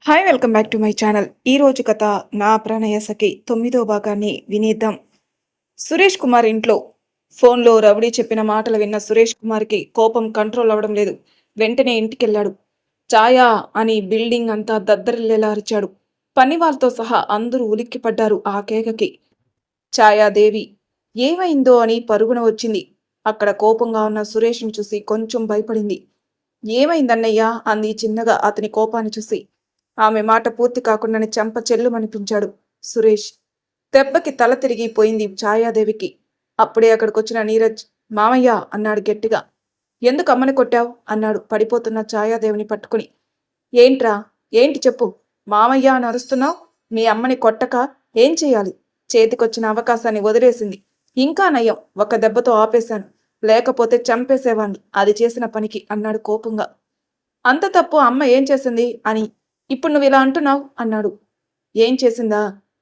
Hi welcome back to my channel. ఈ రోజు కథ నా ప్రణయ సఖి 9వ భాగాన్ని వినేద్దాం. సురేష్ కుమార్ ఇంట్లో ఫోన్లో రౌడీ చెప్పిన మాటలు విన్న సురేష్ కుమార్కి కోపం కంట్రోల్ అవ్వడం లేదు. వెంటనే ఇంటికెళ్ళాడు. ఛాయా అని బిల్డింగ్ అంతా దద్దరిల్లేలా అరిచాడు. పనివాళ్ళతో సహా అందరూ ఉలిక్కిపడ్డారు ఆ కేకకి. ఛాయాదేవి ఏమైందో అని పరుగున వచ్చింది. అక్కడ కోపంగా ఉన్న సురేష్ని చూసి కొంచెం భయపడింది. ఏమైందన్నయ్యా అంది చిన్నగా అతని కోపాన్ని చూసి. ఆమె మాట పూర్తి కాకుండానే చెంప చెల్లుమనిపించాడు సురేష్. దెబ్బకి తల తిరిగిపోయింది ఛాయాదేవికి. అప్పుడే అక్కడికొచ్చిన నీరజ్ మామయ్య అన్నాడు గట్టిగా. ఎందుకు అమ్మని కొట్టావు అన్నాడు పడిపోతున్న ఛాయాదేవిని పట్టుకుని. ఏంట్రా ఏంటి చెప్పు, మామయ్య అని అరుస్తున్నావు? మీ అమ్మని కొట్టక ఏం చెయ్యాలి? చేతికొచ్చిన అవకాశాన్ని వదిలేసింది. ఇంకా నయం, ఒక దెబ్బతో ఆపేశాను, లేకపోతే చంపేసేవాణ్ణి అది చేసిన పనికి అన్నాడు కోపంగా. అంత తప్పు అమ్మ ఏం చేసింది అని ఇప్పుడు నువ్వు ఇలా అంటున్నావు అన్నాడు. ఏం చేసిందా?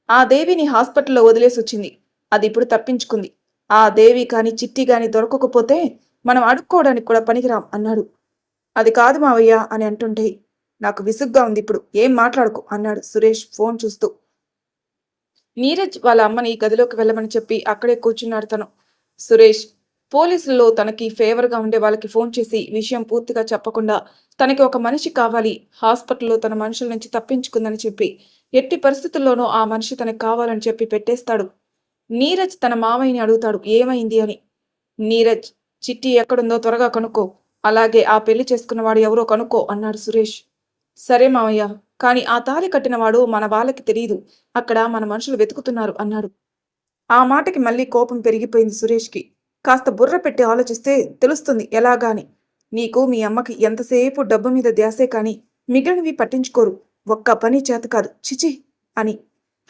ఆ దేవిని హాస్పిటల్లో వదిలేసి వచ్చింది. అది ఇప్పుడు తప్పించుకుంది. ఆ దేవి కాని చిట్టి గాని దొరకకపోతే మనం అడుక్కోవడానికి కూడా పనికిరాం అన్నాడు. అది కాదు మావయ్య అని అంటుంటే నాకు విసుగ్గా ఉంది, ఇప్పుడు ఏం మాట్లాడుకో అన్నాడు సురేష్ ఫోన్ చూస్తూ. నీరజ్ వాళ్ళ అమ్మని గదిలోకి వెళ్ళమని చెప్పి అక్కడే కూర్చున్నాడు తను. సురేష్ పోలీసుల్లో తనకి ఫేవర్గా ఉండే వాళ్ళకి ఫోన్ చేసి విషయం పూర్తిగా చెప్పకుండా తనకి ఒక మనిషి కావాలి, హాస్పిటల్లో తన మనుషుల నుంచి తప్పించుకుందని చెప్పి ఎట్టి పరిస్థితుల్లోనూ ఆ మనిషి తనకి కావాలని చెప్పి పెట్టేస్తాడు. నీరజ్ తన మామయ్యని అడుగుతాడు ఏమైంది అని. నీరజ్ చిట్టి ఎక్కడుందో త్వరగా కనుక్కో, అలాగే ఆ పెళ్లి చేసుకున్నవాడు ఎవరో కనుక్కో అన్నాడు సురేష్. సరే మామయ్య, కానీ ఆ తాళి కట్టినవాడు మన వాళ్ళకి తెలియదు, అక్కడ మన మనుషులు వెతుకుతున్నారు అన్నాడు. ఆ మాటకి మళ్ళీ కోపం పెరిగిపోయింది సురేష్కి. కాస్త బుర్ర పెట్టి ఆలోచిస్తే తెలుస్తుంది ఎలాగాని. నీకు మీ అమ్మకి ఎంతసేపు డబ్బు మీద ధ్యాసే కాని మిగిలినవి పట్టించుకోరు, ఒక్క పని చేత కాదు, చిచి అని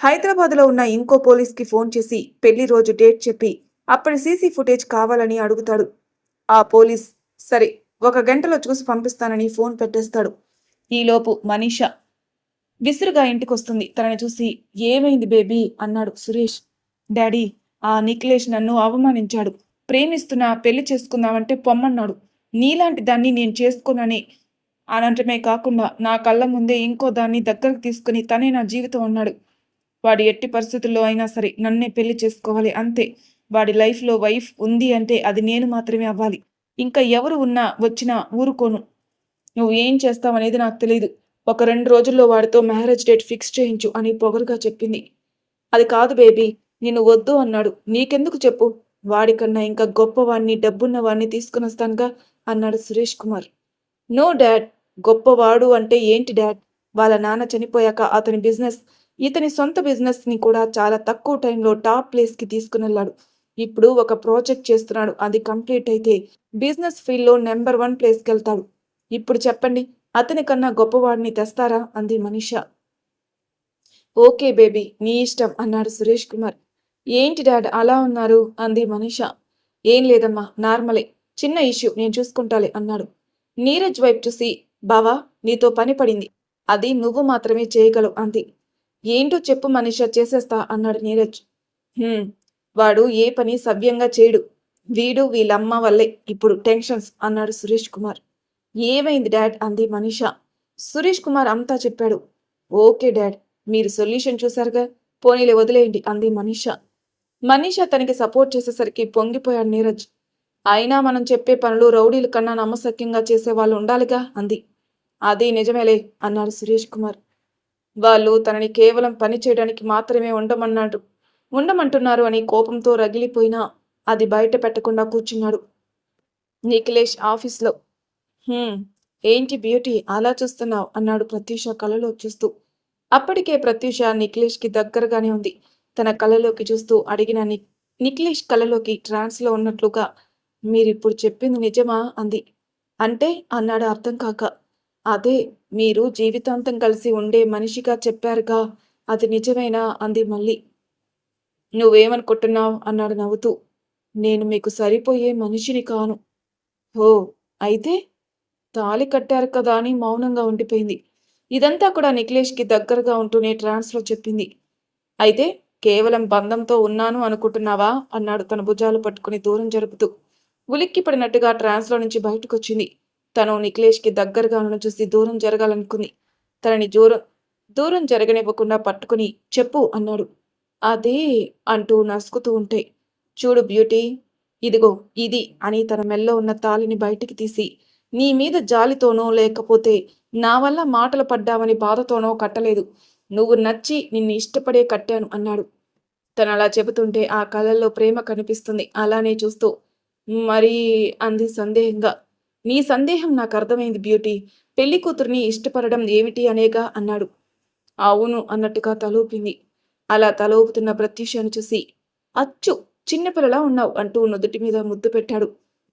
హైదరాబాద్లో ఉన్న ఇంకో పోలీస్కి ఫోన్ చేసి పెళ్లి రోజు డేట్ చెప్పి అప్పటి సీసీ ఫుటేజ్ కావాలని అడుగుతాడు. ఆ పోలీస్ సరే 1 గంటలో చూసి పంపిస్తానని ఫోన్ పెట్టేస్తాడు. ఈలోపు మనీషా విసురుగా ఇంటికొస్తుంది. తనని చూసి ఏమైంది బేబీ అన్నాడు సురేష్. డాడీ, ఆ నిఖిలేష్ నన్ను అవమానించాడు, ప్రేమిస్తున్నా పెళ్లి చేసుకుందామంటే పొమ్మన్నాడు. నీలాంటి దాన్ని నేను చేసుకోనని అనటమే కాకుండా నా కళ్ళ ముందే ఇంకో దాన్ని దగ్గరకు తీసుకుని తనే నా జీవితం అన్నాడు. వాడి ఎట్టి పరిస్థితుల్లో అయినా సరే నన్నే పెళ్లి చేసుకోవాలి అంతే. వాడి లైఫ్లో వైఫ్ ఉంది అంటే అది నేను మాత్రమే అవ్వాలి. ఇంకా ఎవరు ఉన్నా వచ్చినా ఊరుకోను. నువ్వు ఏం చేస్తావనేది నాకు తెలీదు. ఒక 2 రోజుల్లో వాడితో మ్యారేజ్ డేట్ ఫిక్స్ చేయించు అని పొగరుగా చెప్పింది. అది కాదు బేబీ, నేను వద్దు అన్నాడు. నీకెందుకు చెప్పు, వాడికన్నా ఇంకా గొప్పవాణ్ణి డబ్బున్నవాణ్ణి తీసుకుని వస్తానుగా అన్నాడు సురేష్ కుమార్. నో డాడ్, గొప్పవాడు అంటే ఏంటి డాడ్? వాళ్ళ నాన్న చనిపోయాక అతని బిజినెస్, ఇతని సొంత బిజినెస్ని కూడా చాలా తక్కువ టైంలో టాప్ ప్లేస్కి తీసుకుని. ఇప్పుడు ఒక ప్రాజెక్ట్ చేస్తున్నాడు, అది కంప్లీట్ అయితే బిజినెస్ ఫీల్డ్లో నెంబర్ 1 ప్లేస్కి వెళ్తాడు. ఇప్పుడు చెప్పండి, అతని కన్నా గొప్పవాడిని తెస్తారా అంది మనీషా. ఓకే బేబీ, నీ ఇష్టం అన్నాడు సురేష్ కుమార్. ఏంటి డాడ్ అలా ఉన్నారు అంది మనీషా. ఏం లేదమ్మా, నార్మలే, చిన్న ఇష్యూ, నేను చూసుకుంటాలే అన్నాడు. నీరజ్ వైపు చూసి బావా, నీతో పని పడింది, అది నువ్వు మాత్రమే చేయగలవు అంది. ఏంటో చెప్పు మనీషా, చేసేస్తా అన్నాడు నీరజ్. వాడు ఏ పని సవ్యంగా చేయడు, వీడు వీళ్ళమ్మ వల్లే ఇప్పుడు టెన్షన్స్ అన్నాడు సురేష్ కుమార్. ఏమైంది డాడ్ అంది మనీషా. సురేష్ కుమార్ అంతా చెప్పాడు. ఓకే డాడ్, మీరు సొల్యూషన్ చూశారుగా, పోనీలే వదిలేయండి అంది మనీషా. మనీషా తనకి సపోర్ట్ చేసేసరికి పొంగిపోయాడు నీరజ్. అయినా మనం చెప్పే పనులు రౌడీల కన్నా నమ్మశక్యంగా చేసేవాళ్ళు ఉండాలిగా అంది. అది నిజమేలే అన్నాడు సురేష్ కుమార్. వాళ్ళు తనని కేవలం పని చేయడానికి మాత్రమే ఉండమంటున్నారు అని కోపంతో రగిలిపోయినా అది బయట పెట్టకుండా కూర్చున్నాడు. నిఖిలేష్ ఆఫీస్లో. ఏంటి బ్యూటీ అలా చూస్తున్నావు అన్నాడు ప్రత్యూష కళ్ళలో చూస్తూ. అప్పటికే ప్రత్యూష నిఖిలేష్కి దగ్గరగానే ఉంది. తన కళ్ళలోకి చూస్తూ అడిగిన నిఖిలేష్ కళ్ళలోకి ట్రాన్స్లో ఉన్నట్లుగా మీరిప్పుడు చెప్పింది నిజమా అంది. అంటే అన్నాడు అర్థం కాక. అదే, మీరు జీవితాంతం కలిసి ఉండే మనిషిగా చెప్పారుగా, అది నిజమేనా అంది మళ్ళీ. నువ్వేమనుకుంటున్నావు అన్నాడు నవ్వుతూ. నేను మీకు సరిపోయే మనిషిని కాను. ఓ, అయితే తాళి కట్టారు కదా అని మౌనంగా ఉండిపోయింది. ఇదంతా కూడా నిఖిలేష్కి దగ్గరగా ఉంటూనే ట్రాన్స్లో చెప్పింది. అయితే కేవలం బంధంతో ఉన్నాను అనుకుంటున్నావా అన్నాడు తన భుజాలు పట్టుకుని దూరం జరుపుతూ. ఉలిక్కి పడినట్టుగా ట్రాన్స్లో నుంచి బయటకొచ్చింది. తను నిఖిలేష్కి దగ్గరగా ఉండడం చూసి దూరం జరగాలనుకుంది. తనని దూరం జరగనివ్వకుండా పట్టుకుని చెప్పు అన్నాడు. అదే అంటూ నసుకుతూ ఉంటే, చూడు బ్యూటీ, ఇదిగో ఇది అని తన మెల్లో ఉన్న తాళిని బయటికి తీసి, నీ మీద జాలితోనో లేకపోతే నా వల్ల మాటలు పడ్డావని బాధతోనో కట్టలేదు. నువ్వు నచ్చి నిన్ను ఇష్టపడే కట్టాను అన్నాడు. తనలా చెబుతుంటే ఆ కళ్ళల్లో ప్రేమ కనిపిస్తుంది. అలానే చూస్తూ, మరీ అంది సందేహంగా. నీ సందేహం నాకు అర్థమైంది బ్యూటీ. పెళ్లి కూతుర్ని ఇష్టపడడం ఏమిటి అనేగా అన్నాడు. అవును అన్నట్టుగా తలూపింది. అలా తలూపుతున్న ప్రత్యూషను చూసి, అచ్చు చిన్నపిల్లలా ఉన్నావు అంటూ నుదుటి మీద ముద్దు పెట్టాడు.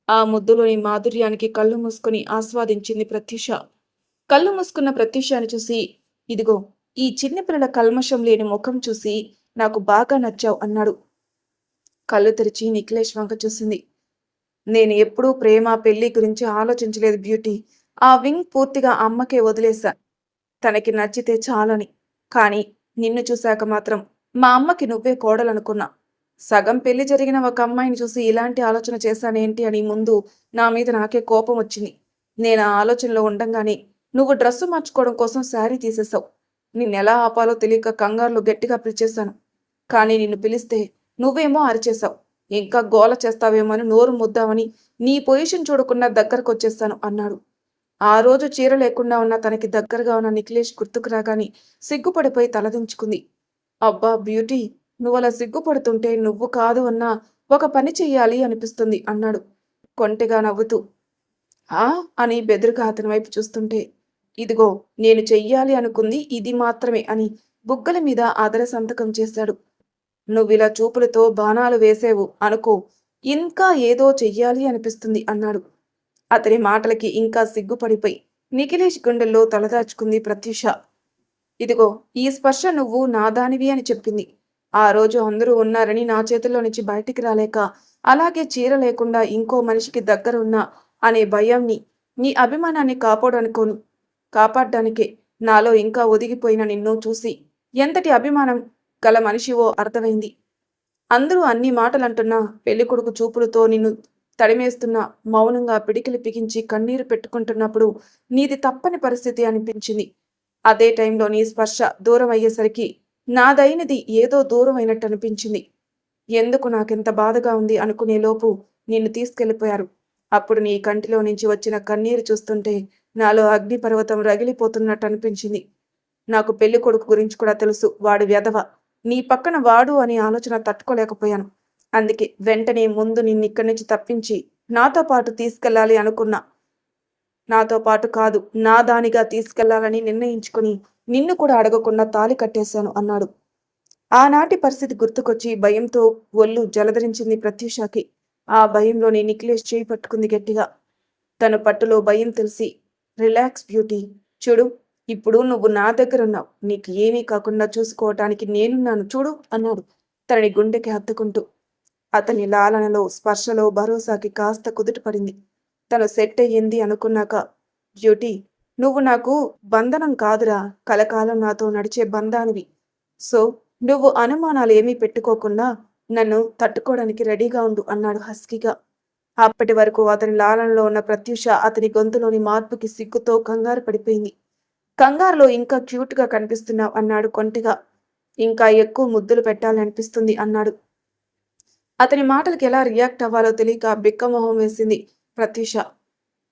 ఆ ముద్దులోని మాధుర్యానికి కళ్ళు మూసుకొని ఆస్వాదించింది ప్రత్యూష. కళ్ళు మూసుకున్న ప్రత్యూషాన్ని చూసి, ఇదిగో ఈ చిన్నపిల్లల కల్మషం లేని ముఖం చూసి నాకు బాగా నచ్చావు అన్నాడు. కళ్ళు తెరిచి నిఖిలేష్ వంక చూసింది. నేను ఎప్పుడూ ప్రేమ పెళ్లి గురించి ఆలోచించలేదు బ్యూటీ. ఆ వింగ్ పూర్తిగా అమ్మకే వదిలేశా, తనకి నచ్చితే చాలని. కానీ నిన్ను చూశాక మాత్రం మా అమ్మకి నువ్వే కోడలనుకున్నా. సగం పెళ్లి జరిగిన ఒక అమ్మాయిని చూసి ఇలాంటి ఆలోచన చేశానేంటి అని ముందు నా మీద నాకే కోపం వచ్చింది. నేను ఆ ఆలోచనలో ఉండంగానే నువ్వు డ్రెస్సు మార్చుకోవడం కోసం శారీ తీసేశావు. నిన్నెలా ఆపాలో తెలియక కంగారులో గట్టిగా పిలిచేశాను. కానీ నిన్ను పిలిస్తే నువ్వేమో అరిచేశావు. ఇంకా గోల చేస్తావేమోని నోరు ముద్దామని నీ పొజిషన్ చూడకుండా దగ్గరకు వచ్చేస్తాను అన్నాడు. ఆ రోజు చీర లేకుండా ఉన్న తనకి దగ్గరగా ఉన్న నిఖిలేష్ గుర్తుకు రాగాని సిగ్గుపడిపోయి తలదించుకుంది. అబ్బా బ్యూటీ, నువ్వలా సిగ్గుపడుతుంటే నువ్వు కాదు అన్నా ఒక పని చెయ్యాలి అనిపిస్తుంది అన్నాడు కొంటెగా నవ్వుతూ. ఆ అని బెదురుగా అతని వైపు చూస్తుంటే, ఇదిగో నేను చెయ్యాలి అనుకుంది ఇది మాత్రమే అని బుగ్గల మీద ఆదర సంతకం చేశాడు. నువ్విలా చూపులతో బాణాలు వేసేవు అనుకో, ఇంకా ఏదో చెయ్యాలి అనిపిస్తుంది అన్నాడు. అతని మాటలకి ఇంకా సిగ్గుపడిపోయి నిఖిలేష్ గుండెల్లో తలదాచుకుంది ప్రత్యూష. ఇదిగో ఈ స్పర్శ నువ్వు నాదానివి అని చెప్పింది. ఆ రోజు అందరూ ఉన్నారని నా చేతుల్లో నుంచి బయటికి రాలేక, అలాగే చీర లేకుండా ఇంకో మనిషికి దగ్గర ఉన్నా అనే భయంని, నీ అభిమానాన్ని కాపాడ్డానికే నాలో ఇంకా ఒదిగిపోయిన నిన్ను చూసి ఎంతటి అభిమానం గల మనిషివో అర్థమైంది. అందరూ అన్ని మాటలంటున్నా పెళ్లికొడుకు చూపులతో నిన్ను తడిమేస్తున్నా మౌనంగా పిడికిలి బిగించి కన్నీరు పెట్టుకుంటున్నప్పుడు నీది తప్పని పరిస్థితి అనిపించింది. అదే టైంలో నీ స్పర్శ దూరం అయ్యేసరికి నాదైనది ఏదో దూరం అయినట్టు అనిపించింది. ఎందుకు నాకెంత బాధగా ఉంది అనుకునే లోపు నిన్ను తీసుకెళ్లిపోయారు. అప్పుడు నీ కంటిలో నుంచి వచ్చిన కన్నీరు చూస్తుంటే నాలో అగ్నిపర్వతం రగిలిపోతున్నట్టు అనిపించింది. నాకు పెళ్లి కొడుకు గురించి కూడా తెలుసు, వాడు వ్యధవ. నీ పక్కన వాడు అనే ఆలోచన తట్టుకోలేకపోయాను. అందుకే వెంటనే ముందు నిన్నిక్కడి నుంచి తప్పించి నాతో పాటు తీసుకెళ్లాలి అనుకున్నా. నాతో పాటు కాదు, నా దానిగా తీసుకెళ్లాలని నిర్ణయించుకుని నిన్ను కూడా అడగకుండా తాళి కట్టేశాను అన్నాడు. ఆనాటి పరిస్థితి గుర్తుకొచ్చి భయంతో ఒళ్ళు జలధరించింది ప్రత్యూషకి. ఆ భయంలోని నిఖిలేష్ చేయి పట్టుకుంది గట్టిగా. తన పట్టులో భయం తెలిసి, రిలాక్స్ బ్యూటీ, చూడు ఇప్పుడు నువ్వు నా దగ్గరున్నావు, నీకు ఏమీ కాకుండా చూసుకోవటానికి నేనున్నాను చూడు అన్నాడు తనని గుండెకి హత్తుకుంటూ. అతని లాలనలో స్పర్శలో భరోసాకి కాస్త కుదుటపడింది. తను సెట్ అయ్యింది అనుకున్నాక, బ్యూటీ నువ్వు నాకు బంధనం కాదురా, కలకాలం నాతో నడిచే బంధానివి. సో నువ్వు అనుమానాలు ఏమీ పెట్టుకోకుండా నన్ను తట్టుకోవడానికి రెడీగా ఉండు అన్నాడు హస్కీగా. అప్పటి వరకు అతని లాలనలో ఉన్న ప్రత్యూష అతని గొంతులోని మార్పుకి సిగ్గుతో కంగారు పడిపోయింది. కంగారులో ఇంకా క్యూట్గా కనిపిస్తున్నావు అన్నాడు కొంటిగా. ఇంకా ఎక్కువ ముద్దులు పెట్టాలనిపిస్తుంది అన్నాడు. అతని మాటలకి ఎలా రియాక్ట్ అవ్వాలో తెలియక బిక్కమొహం వేసింది ప్రత్యూష.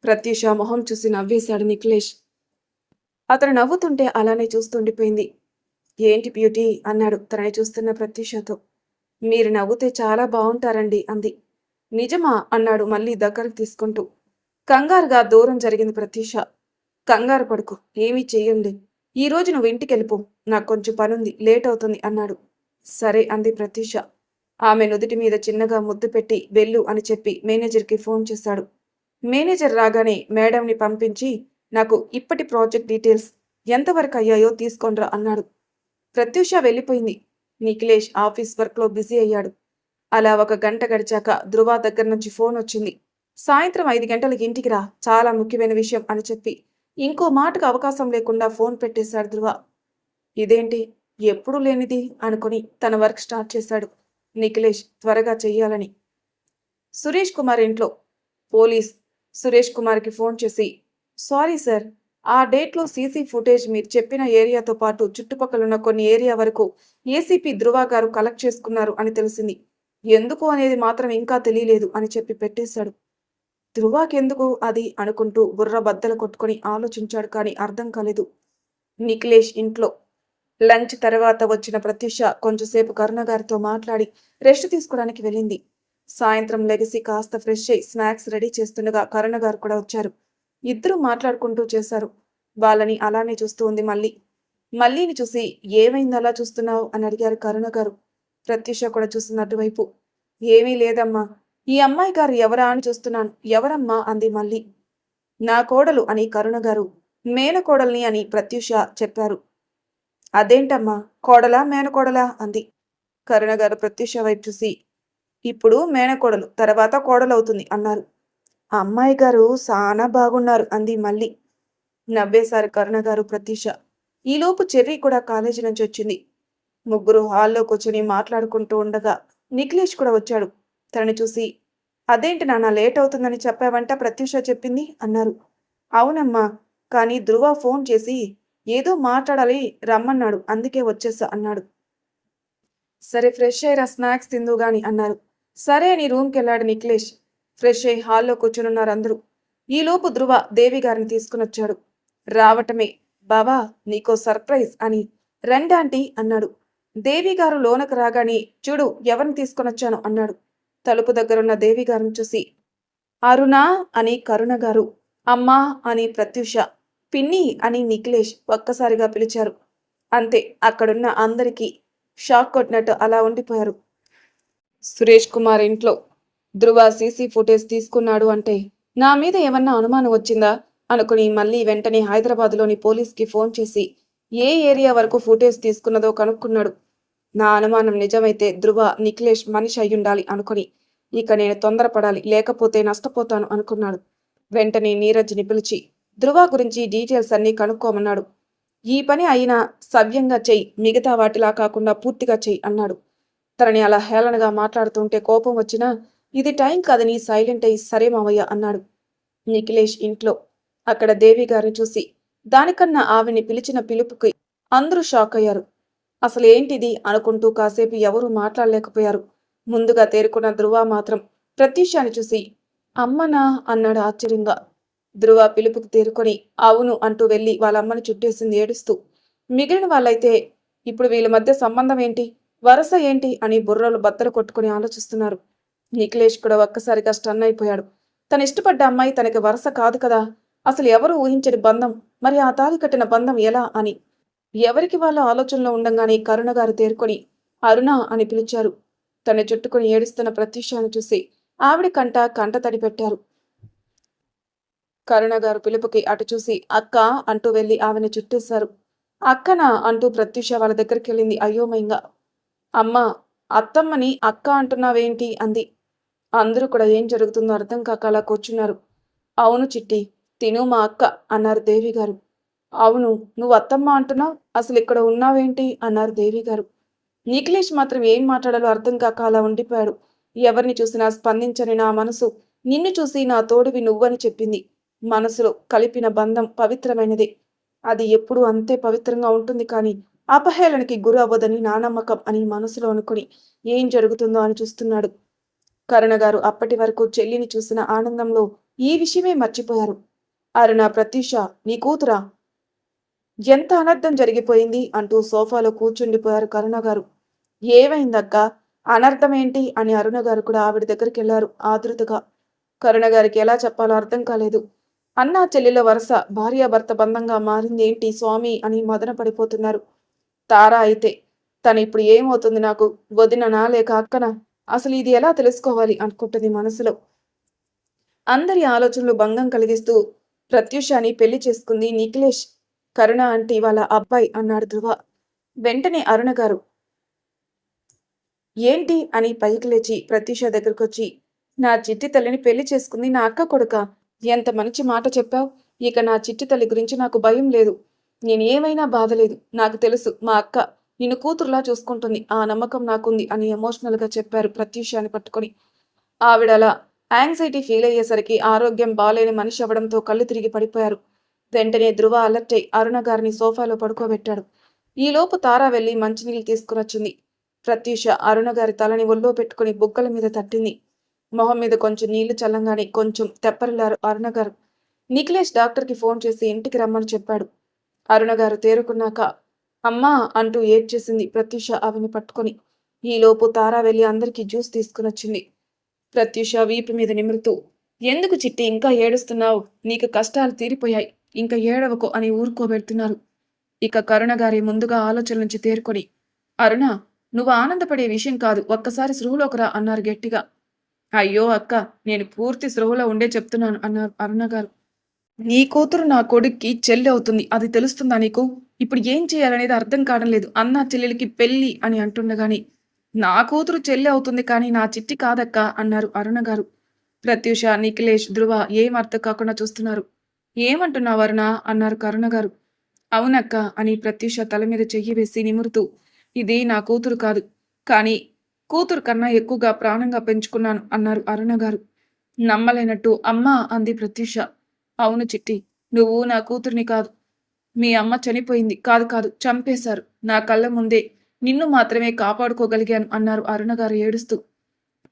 ప్రత్యూష మొహం చూసి నవ్వేశాడు నిఖిలేష్. అతను నవ్వుతుంటే అలానే చూస్తుండిపోయింది. ఏంటి బ్యూటీ అన్నాడు తనని చూస్తున్న ప్రత్యూషతో. మీరు నవ్వుతే చాలా బాగుంటారండి అంది. నిజమా అన్నాడు మళ్ళీ దగ్గరకు తీసుకుంటూ. కంగారుగా దూరం జరిగింది ప్రత్యూష. కంగారు పడుకు, ఏమీ చెయ్యండి. ఈరోజు నువ్వు ఇంటికి వెళ్ళిపో, నాకు కొంచెం పనుంది, లేట్ అవుతుంది అన్నాడు. సరే అంది ప్రత్యూష. ఆమె నుదుటి మీద చిన్నగా ముద్దు పెట్టి వెళ్ళు అని చెప్పి మేనేజర్కి ఫోన్ చేశాడు. మేనేజర్ రాగానే మేడంని పంపించి నాకు ఇప్పటి ప్రాజెక్ట్ డీటెయిల్స్ ఎంతవరకు అయ్యాయో తీసుకోండ్రా అన్నాడు. ప్రత్యూష వెళ్ళిపోయింది. నిఖిలేష్ ఆఫీస్ వర్క్లో బిజీ అయ్యాడు. అలా 1 గంట గడిచాక ధృవ దగ్గర నుంచి ఫోన్ వచ్చింది. సాయంత్రం 5 గంటలకి ఇంటికి రా, చాలా ముఖ్యమైన విషయం అని చెప్పి ఇంకో మాటకు అవకాశం లేకుండా ఫోన్ పెట్టేశాడు ధృవ. ఇదేంటి ఎప్పుడూ లేనిది అనుకుని తన వర్క్ స్టార్ట్ చేశాడు నిఖిలేష్ త్వరగా చెయ్యాలని. సురేష్ కుమార్ ఇంట్లో పోలీస్ సురేష్ కుమార్కి ఫోన్ చేసి, సారీ సార్, ఆ డేట్లో సీసీ ఫుటేజ్ మీరు చెప్పిన ఏరియాతో పాటు చుట్టుపక్కలున్న కొన్ని ఏరియా వరకు ఏసీపీ ధృవ గారు కలెక్ట్ చేసుకున్నారు అని తెలిసింది. ఎందుకు అనేది మాత్రం ఇంకా తెలియలేదు అని చెప్పి పెట్టేశాడు. ధృవకెందుకు అది అనుకుంటూ బుర్ర బద్దలు కొట్టుకొని ఆలోచించాడు కానీ అర్థం కాలేదు. నిఖిలేష్ ఇంట్లో లంచ్ తర్వాత వచ్చిన ప్రత్యూష కొంచెంసేపు కరుణ గారితో మాట్లాడి రెస్ట్ తీసుకోవడానికి వెళ్ళింది. సాయంత్రం లెగిసి కాస్త ఫ్రెష్ అయి స్నాక్స్ రెడీ చేస్తుండగా కరుణ గారు కూడా వచ్చారు. ఇద్దరూ మాట్లాడుకుంటూ చేశారు. వాళ్ళని అలానే చూస్తూ ఉంది మల్లీని చూసి ఏమైంది అలా చూస్తున్నావు అని అడిగారు కరుణ గారు. ప్రత్యూష కూడా చూస్తున్న అటువైపు. ఏమీ లేదమ్మా, ఈ అమ్మాయి గారు ఎవరా అని చూస్తున్నాను. ఎవరమ్మా అంది మళ్ళీ. నా కోడలు అని కరుణ గారు మేనకోడల్ని అని ప్రత్యూష చెప్పారు. అదేంటమ్మా, కోడలా మేనకోడలా అంది. కరుణ గారు ప్రత్యూష వైపు చూసి ఇప్పుడు మేనకోడలు తర్వాత కోడలవుతుంది అన్నారు. అమ్మాయి గారు సానా బాగున్నారు అంది మళ్ళీ. నవ్వేశారు కరుణ గారు ప్రత్యూష. ఈలోపు చెర్రీ కూడా కాలేజీ నుంచి వచ్చింది. ముగ్గురు హాల్లో కూర్చొని మాట్లాడుకుంటూ ఉండగా నిఖిలేష్ కూడా వచ్చాడు. తనని చూసి అదేంటి నాన్న లేట్ అవుతుందని చెప్పావంట ప్రత్యూష చెప్పింది అన్నారు. అవునమ్మా, కానీ ధృవ ఫోన్ చేసి ఏదో మాట్లాడాలి రమ్మన్నాడు, అందుకే వచ్చేసా అన్నాడు. సరే ఫ్రెష్ అయ్యిరా, స్నాక్స్ తిందు గాని అన్నారు. సరే అని రూమ్కి వెళ్ళాడు నిఖిలేష్. ఫ్రెష్ అయ్యి హాల్లో కూర్చునున్నారు అందరూ. ఈలోపు ధృవ దేవి గారిని తీసుకునొచ్చాడు. రావటమే బావా నీకో సర్ప్రైజ్ అని రండాంటీ అన్నాడు. దేవి గారు లోనకు రాగానే చూడు ఎవరిని తీసుకొనొచ్చాను అన్నాడు. తలుపు దగ్గరున్న దేవి గారిని చూసి అరుణా అని కరుణ గారు, అమ్మా అని ప్రత్యూష, పిన్ని అని నిఖిలేష్ ఒక్కసారిగా పిలిచారు. అంతే, అక్కడున్న అందరికీ షాక్ కొట్టినట్టు అలా ఉండిపోయారు. సురేష్ కుమార్ ఇంట్లో ధృవ సీసీ ఫుటేజ్ తీసుకున్నాడు అంటే నా మీద ఏమన్నా అనుమానం వచ్చిందా అనుకుని మళ్ళీ వెంటనే హైదరాబాద్లోని పోలీస్కి ఫోన్ చేసి ఏ ఏరియా వరకు ఫుటేజ్ తీసుకున్నదో కనుక్కున్నాడు. నా అనుమానం నిజమైతే ధృవ నిఖిలేష్ మనిషి అయ్యుండాలి అనుకుని ఇక నేను తొందరపడాలి, లేకపోతే నష్టపోతాను అనుకున్నాడు. వెంటనే నీరజ్ని పిలిచి ధృవ గురించి డీటెయిల్స్ అన్నీ కనుక్కోమన్నాడు. ఈ పని అయినా సవ్యంగా చెయ్యి, మిగతా వాటిలా కాకుండా పూర్తిగా చెయ్యి అన్నాడు. తనని అలా హేళనగా మాట్లాడుతుంటే కోపం వచ్చినా ఇది టైం కాదని సైలెంట్ అయి సరే మావయ్య అన్నాడు. నిఖిలేష్ ఇంట్లో అక్కడ దేవి గారిని చూసి దానికన్నా ఆవిని పిలిచిన పిలుపుకి అందరూ షాక్ అయ్యారు. అసలు ఏంటిది అనుకుంటూ కాసేపు ఎవరూ మాట్లాడలేకపోయారు. ముందుగా తేరుకున్న ధృవ మాత్రం ప్రత్యూషాన్ని చూసి అమ్మనా అన్నాడు ఆశ్చర్యంగా. ధృవ పిలుపుకి తేరుకొని అవును అంటూ వెళ్ళి వాళ్ళమ్మని చుట్టేసింది ఏడుస్తూ. మిగిలిన వాళ్ళైతే ఇప్పుడు వీళ్ళ మధ్య సంబంధం ఏంటి, వరస ఏంటి అని బుర్రలు బద్దలు కొట్టుకుని ఆలోచిస్తున్నారు. నిఖిలేష్ కూడా ఒక్కసారిగా స్టన్ అయిపోయాడు. తను ఇష్టపడ్డ అమ్మాయి తనకి వరస కాదు కదా, అసలు ఎవరు ఊహించని బంధం, మరి ఆ తాళి కట్టిన బంధం ఎలా అని ఎవరికి వాళ్ళ ఆలోచనలో ఉండంగానే కరుణ గారు తేరుకొని అరుణ అని పిలిచారు. తన చుట్టుకుని ఏడుస్తున్న ప్రత్యూషను చూసి ఆవిడ కంట తడి పెట్టారు. కరుణ గారు పిలుపుకి అటు చూసి అక్క అంటూ వెళ్ళి ఆమెను చుట్టేశారు. అక్కనా అంటూ ప్రత్యూష వాళ్ళ దగ్గరికి వెళ్ళింది అయోమయంగా. అమ్మా, అత్తమ్మని అక్క అంటున్నావేంటి అంది. అందరూ కూడా ఏం జరుగుతుందో అర్థం కాక అలా కూర్చున్నారు. అవును చిట్టి, తిను మా అక్క అన్నారు దేవి గారు. అవును, నువ్వు అత్తమ్మ అంటున్నావు, అసలు ఇక్కడ ఉన్నావేంటి అన్నారు దేవి గారు. నిఖిలేష్ మాత్రం ఏం మాట్లాడాలో అర్థం కాక అలా ఉండిపోయాడు. ఎవరిని చూసినా స్పందించని నా మనసు నిన్ను చూసి నా తోడివి నువ్వని చెప్పింది. మనసులో కలిపిన బంధం పవిత్రమైనదే, అది ఎప్పుడూ అంతే పవిత్రంగా ఉంటుంది, కానీ అపహేళనకి గురి అవ్వదని నా నమ్మకం అని మనసులో అనుకుని ఏం జరుగుతుందో అని చూస్తున్నాడు. కరుణ గారు అప్పటి వరకు చెల్లిని చూసిన ఆనందంలో ఈ విషయమే మర్చిపోయారు. అరుణ ప్రత్యూష నీ కూతురా, ఎంత అనర్థం జరిగిపోయింది అంటూ సోఫాలో కూర్చుండిపోయారు కరుణ గారు. ఏమైందక్క, అనర్థం ఏంటి అని అరుణ గారు కూడా ఆవిడ దగ్గరికి వెళ్లారు ఆతృతగా. కరుణ గారికి ఎలా చెప్పాలో అర్థం కాలేదు. అన్నా చెల్లెల వరుస భార్యాభర్త బంధంగా మారింది ఏంటి స్వామి అని మదన పడిపోతున్నారు. తారా అయితే తను ఇప్పుడు ఏమవుతుంది, నాకు వదిననా లేక అక్కనా, అసలు ఇది ఎలా తెలుసుకోవాలి అనుకుంటుంది మనసులో. అందరి ఆలోచనలు భంగం కలిగిస్తూ ప్రత్యూషాని పెళ్లి చేసుకుంది నిఖిలేష్, కరుణ ఆంటీ వాళ్ళ అబ్బాయి అన్నాడు ధృవ. వెంటనే అరుణ గారు ఏంటి అని పైకి లేచి ప్రత్యూష దగ్గరకొచ్చి నా చిట్టి తల్లిని పెళ్లి చేసుకుంది నా అక్క కొడుక, ఎంత మంచి మాట చెప్పావు. ఇక నా చిట్టి తల్లి గురించి నాకు భయం లేదు, నేను ఏమైనా బాధలేదు. నాకు తెలుసు మా అక్క నిన్ను కూతురులా చూసుకుంటుంది, ఆ నమ్మకం నాకుంది అని ఎమోషనల్గా చెప్పారు ప్రత్యూషాన్ని పట్టుకొని. ఆవిడలా యాంగ్జైటీ ఫీల్ అయ్యేసరికి ఆరోగ్యం బాలేని మనిషి అవ్వడంతో కళ్ళు తిరిగి పడిపోయారు. వెంటనే ధ్రువ అలర్ట్ అయి అరుణ గారిని సోఫాలో పడుకోబెట్టాడు. ఈలోపు తార వెళ్లి మంచినీళ్ళు తీసుకునొచ్చింది. ప్రత్యూష అరుణ గారి తలని ఒళ్ళో పెట్టుకుని బుగ్గల మీద తట్టింది. మొహం మీద కొంచెం నీళ్లు చల్లంగానే కొంచెం తెప్పరిల్లారు అరుణ గారు. నిఖిలేష్ డాక్టర్కి ఫోన్ చేసి ఇంటికి రమ్మని చెప్పాడు. అరుణ గారు తేరుకున్నాక అమ్మా అంటూ ఏడ్చేసింది ప్రత్యూష ఆమెని పట్టుకొని. ఈలోపు తారా వెళ్లి అందరికీ జ్యూస్ తీసుకునొచ్చింది. ప్రత్యూష వీపు మీద నిమురుతూ, ఎందుకు చిట్టి ఇంకా ఏడుస్తున్నావు? నీకు కష్టాలు తీరిపోయాయి, ఇంకా ఏడవకు అని ఊరుకోబెడుతున్నారు. ఇక కరుణ గారి ముందుగా ఆలోచన నుంచి తేరుకొని, అరుణ, నువ్వు ఆనందపడే విషయం కాదు, ఒక్కసారి స్పృహలోకి రా అన్నారు గట్టిగా. అయ్యో అక్క, నేను పూర్తి స్పృహలో ఉండే చెప్తున్నాను అన్నారు అరుణ గారు. నీ కూతురు నా కొడుక్కి చెల్లి అవుతుంది, అది తెలుస్తుందా నీకు? ఇప్పుడు ఏం చేయాలనేది అర్థం కావడం లేదు. అన్న చెల్లెలికి పెళ్ళి అని అంటుండగాని, నా కూతురు చెల్లి అవుతుంది కానీ నా చిట్టి కాదక్క అన్నారు అరుణ గారు. ప్రత్యూష, నిఖిలేష్, ధ్రువ ఏం అర్థం కాకుండా చూస్తున్నారు. ఏమంటున్నావు అరుణ అన్నారు కరుణ గారు. అవునక్క అని ప్రత్యూష తల మీద చెయ్యి వేసి నిమురుతూ, ఇది నా కూతురు కాదు, కానీ కూతురు కన్నా ఎక్కువగా ప్రాణంగా పెంచుకున్నాను అన్నారు అరుణ గారు. నమ్మలేనట్టు అమ్మా అంది ప్రత్యూష. అవును చిట్టి, నువ్వు నా కూతుర్ని కాదు, మీ అమ్మ చనిపోయింది. కాదు కాదు, చంపేశారు. నా కళ్ళ ముందే నిన్ను మాత్రమే కాపాడుకోగలిగాను అన్నారు అరుణ గారు ఏడుస్తూ.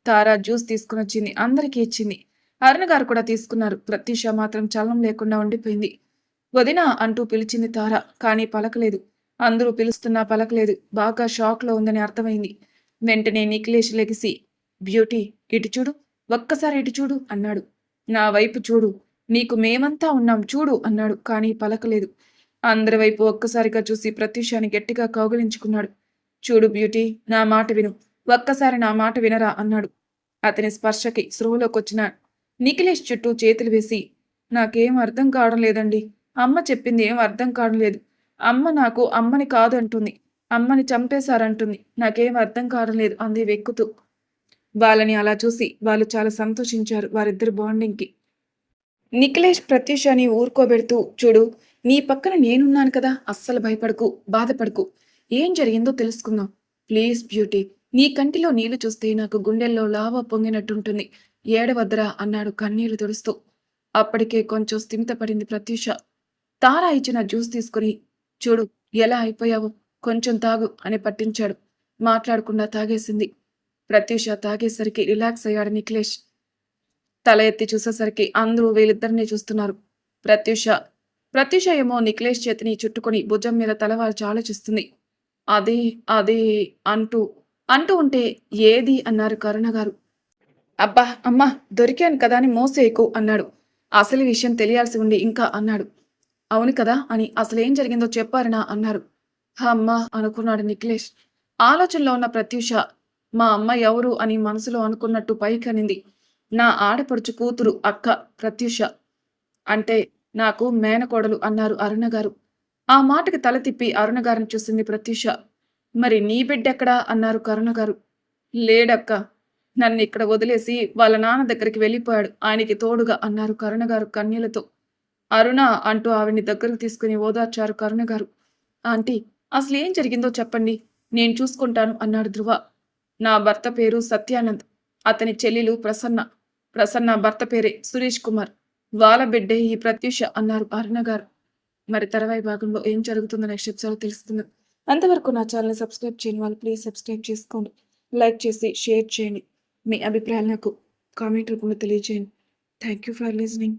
తారా జ్యూస్ తీసుకునొచ్చింది, అందరికీ ఇచ్చింది. అరుణ గారు కూడా తీసుకున్నారు. ప్రత్యూష మాత్రం చలనం లేకుండా ఉండిపోయింది. వదినా అంటూ పిలిచింది తార, కానీ పలకలేదు. అందరూ పిలుస్తున్నా పలకలేదు. బాగా షాక్లో ఉందని అర్థమైంది. వెంటనే నిఖిలేష్ లెగిసి, బ్యూటీ ఇటు చూడు, ఒక్కసారి ఇటు చూడు అన్నాడు. నా వైపు చూడు, నీకు మేమంతా ఉన్నాం చూడు అన్నాడు, కానీ పలకలేదు. అందరి వైపు ఒక్కసారిగా చూసి ప్రత్యూషాన్ని గట్టిగా కౌగిలించుకున్నాడు. చూడు బ్యూటీ, నా మాట విను, ఒక్కసారి నా మాట వినరా అన్నాడు. అతని స్పర్శకి స్పృహలోకొచ్చిన నిఖిలేష్ చుట్టూ చేతులు వేసి, నాకేం అర్థం కావడం లేదండి, అమ్మ చెప్పింది ఏం అర్థం కావడం లేదు. అమ్మ నాకు అమ్మని కాదు అంటుంది, అమ్మని చంపేశారంటుంది, నాకేం అర్థం కావడం లేదు అంది వెక్కుతూ. వాళ్ళని అలా చూసి వాళ్ళు చాలా సంతోషించారు వారిద్దరు బాండింగ్కి. నిఖిలేష్ ప్రత్యూషాని ఊరుకోబెడుతూ, చూడు, నీ పక్కన నేనున్నాను కదా, అస్సలు భయపడకు, బాధపడకు, ఏం జరిగిందో తెలుసుకుందాం. ప్లీజ్ బ్యూటీ, నీ కంటిలో నీళ్లు చూస్తే నాకు గుండెల్లో లావా పొంగినట్టుంటుంది, ఏడవద్దురా అన్నాడు కన్నీళ్లు తుడుస్తూ. అప్పటికే కొంచెం స్థిమితపడింది ప్రత్యూష. తారా ఇచ్చిన జ్యూస్ తీసుకుని, చూడు ఎలా అయిపోయావు, కొంచెం తాగు అని పట్టించాడు. మాట్లాడకుండా తాగేసింది. ప్రత్యూష తాగేసరికి రిలాక్స్ అయ్యాడు నిఖిలేష్. తల ఎత్తి చూసేసరికి అందరూ వీళ్ళిద్దరినీ చూస్తున్నారు. ప్రత్యూష ఏమో నిఖిలేష్ చేతిని చుట్టుకొని భుజం మీద తలవాల్చి ఆలోచిస్తుంది. అదే అదే అంటూ అంటూ ఉంటే, ఏది అన్నారు కరుణ గారు. అబ్బా అమ్మా, దొరికాను కదా అని మోసేయకు అన్నాడు. అసలు విషయం తెలియాల్సి ఉండి ఇంకా అన్నాడు. అవును కదా అని అసలేం జరిగిందో చెప్పారనా అన్నారు. అమ్మా అనుకున్నాడు నిఖిలేష్. ఆలోచనలో ఉన్న ప్రత్యూష, మా అమ్మ ఎవరు అని మనసులో అనుకున్నట్టు పైకనింది. నా ఆడపడుచు కూతురు అక్క ప్రత్యూష, అంటే నాకు మేనకోడలు అన్నారు అరుణ గారు. ఆ మాటకి తల తిప్పి అరుణ గారిని చూసింది ప్రత్యూష. మరి నీ బిడ్డెక్కడా అన్నారు కరుణ గారు. లేడక్క, నన్ను ఇక్కడ వదిలేసి వాళ్ళ నాన్న దగ్గరికి వెళ్ళిపోయాడు, ఆయనకి తోడుగా అన్నారు కరుణ గారు కన్నీళ్లతో. అరుణ అంటూ ఆవిడ్ని దగ్గరకు తీసుకుని ఓదార్చారు కరుణ గారు. ఆంటీ, అసలు ఏం జరిగిందో చెప్పండి, నేను చూసుకుంటాను అన్నాడు ధ్రువ. నా భర్త పేరు సత్యానంద్, అతని చెల్లెలు ప్రసన్న భర్త పేరే సురేష్ కుమార్, వాళ్ళ బిడ్డే ఈ ప్రత్యూష అన్నారు అరుణ గారు. మరి తర్వాయి భాగంలో ఏం జరుగుతుందో నెక్స్ట్ ఎపిసోడ్ తెలుస్తుంది. అంతవరకు నా ఛానల్ని సబ్స్క్రైబ్ చేయని వాళ్ళు ప్లీజ్ సబ్స్క్రైబ్ చేసుకోండి, లైక్ చేసి షేర్ చేయండి, మీ అభిప్రాయాలు నాకు కామెంట్ రూపంలో తెలియజేయండి. Thank you for listening.